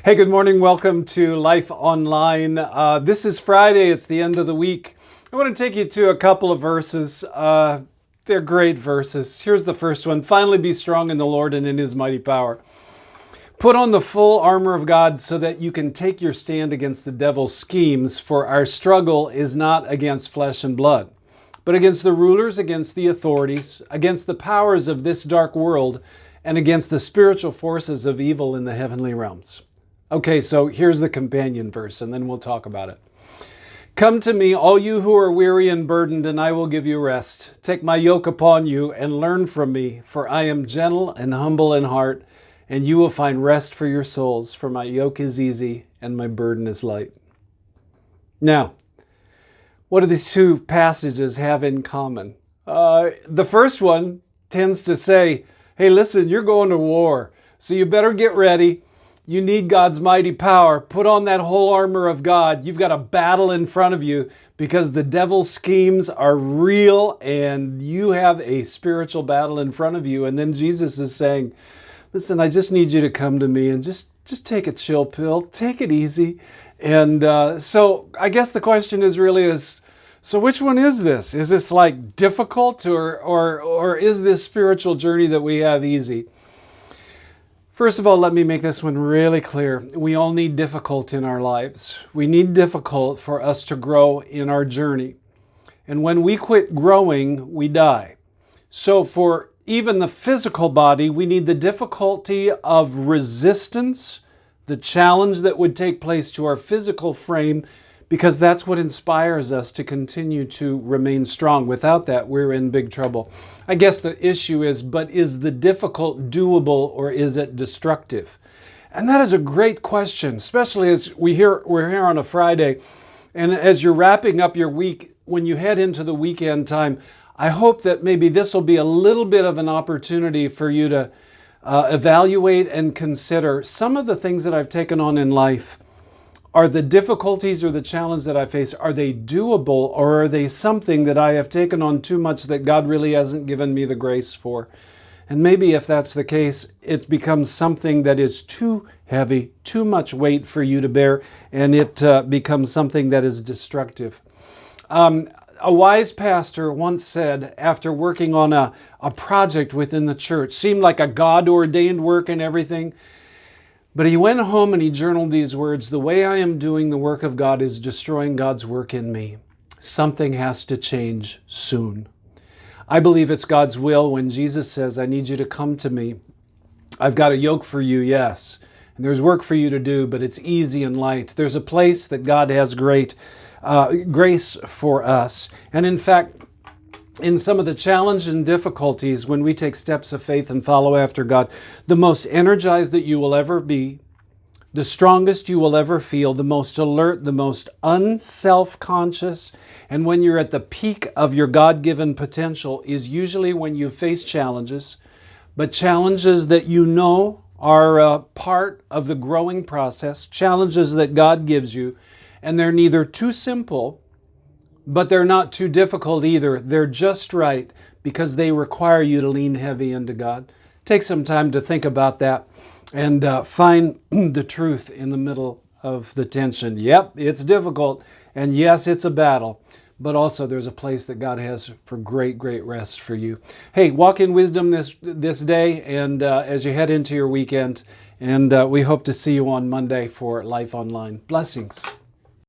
Hey, good morning. Welcome to Life Online. This is Friday. It's the end of the week. I want to take you to a couple of verses. They're great verses. Here's the first one. Finally, be strong in the Lord and in His mighty power. Put on the full armor of God so that you can take your stand against the devil's schemes, for our struggle is not against flesh and blood, but against the rulers, against the authorities, against the powers of this dark world, and against the spiritual forces of evil in the heavenly realms. Okay, so here's the companion verse, and then we'll talk about it. Come to me, all you who are weary and burdened, and I will give you rest. Take my yoke upon you and learn from me, for I am gentle and humble in heart, and you will find rest for your souls, for my yoke is easy and my burden is light. Now, what do these two passages have in common? The first one tends to say, hey, listen, you're going to war, so you better get ready. You need God's mighty power. Put on that whole armor of God. You've got a battle in front of you because the devil's schemes are real and you have a spiritual battle in front of you. And then Jesus is saying, listen, I just need you to come to me and just take a chill pill. Take it easy. And so I guess the question is, so which one is this? Is this like difficult or is this spiritual journey that we have easy? First of all, let me make this one really clear. We all need difficult in our lives. We need difficult for us to grow in our journey. And when we quit growing, we die. So for even the physical body, we need the difficulty of resistance, the challenge that would take place to our physical frame, because that's what inspires us to continue to remain strong. Without that, we're in big trouble. I guess the issue is, but is the difficult doable or is it destructive? And that is a great question, especially as we're here on a Friday. And as you're wrapping up your week, when you head into the weekend time, I hope that maybe this will be a little bit of an opportunity for you to evaluate and consider some of the things that I've taken on in life. Are the difficulties or the challenge that I face, are they doable, or are they something that I have taken on too much that God really hasn't given me the grace for? And maybe if that's the case, it becomes something that is too heavy, too much weight for you to bear, and it becomes something that is destructive. A wise pastor once said, after working on a project within the church, seemed like a God-ordained work and everything, but he went home and he journaled these words: the way I am doing the work of God is destroying God's work in me. Something has to change soon. I believe it's God's will when Jesus says, I need you to come to me. I've got a yoke for you, yes. And there's work for you to do, but it's easy and light. There's a place that God has great grace for us. And in fact, in some of the challenge and difficulties, when we take steps of faith and follow after God, the most energized that you will ever be, the strongest you will ever feel, the most alert, the most unself-conscious, and when you're at the peak of your God-given potential is usually when you face challenges, but challenges that you know are a part of the growing process, challenges that God gives you, and they're neither too simple, but they're not too difficult either. They're just right because they require you to lean heavy into God. Take some time to think about that and find the truth in the middle of the tension. Yep, it's difficult. And yes, it's a battle. But also there's a place that God has for great, great rest for you. Hey, walk in wisdom this day and as you head into your weekend. And we hope to see you on Monday for Life Online. Blessings.